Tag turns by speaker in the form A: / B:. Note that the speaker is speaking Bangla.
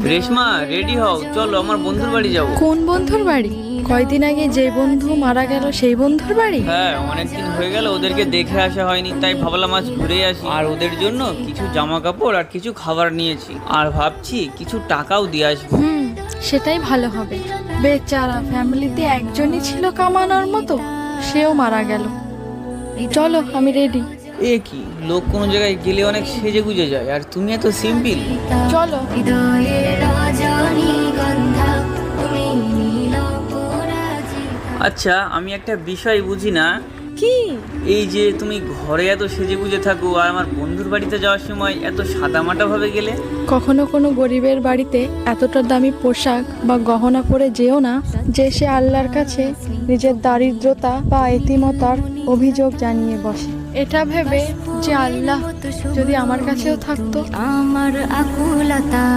A: রেশমা, রেডি হও, চলো আমার বন্ধুর বাড়ি যাবো।
B: কোন বন্ধুর বাড়ি? কয়দিন আগে যে বন্ধু মারা গেল সেই বন্ধুর বাড়ি?
A: হ্যাঁ, অনেকদিন হয়ে গেল ওদেরকে দেখে আসা হয়নি, তাই ভাবলাম আজ ঘুরে আসি। আর ওদের জন্য কিছু জামা কাপড় আর কিছু খাবার নিয়েছি, আর ভাবছি কিছু টাকাও দিয়ে আসবো।
B: সেটাই ভালো হবে। বেচারা, ফ্যামিলিতে একজনই ছিল কামানোর মতো, সেও মারা গেল। চলো, আমি রেডি।
A: এ কি, লোক কোনো জায়গায় গেলে অনেক সেজে গুজে যায়, আর তুমি এত সিম্পল।
B: চলো।
A: আচ্ছা, আমি একটা বিষয় বুঝি না,
B: কি?
A: এই যে তুমি ঘরে এত সেজে গুজে থাকো আর আমার বন্ধুর বাড়িতে যাওয়ার সময় এত সাদামাটা ভাবে গেলে।
B: কখনো কোনো গরিবের বাড়িতে এতটা দামি পোশাক বা গহনা পরে যেও না যে সে আল্লাহর কাছে নিজের দারিদ্রতা বা এতিমতার অভিযোগ জানিয়ে বসে। এটা ভেবে যে আল্লাহ যদি আমার কাছেও থাকতো।
C: আমার আকুলতা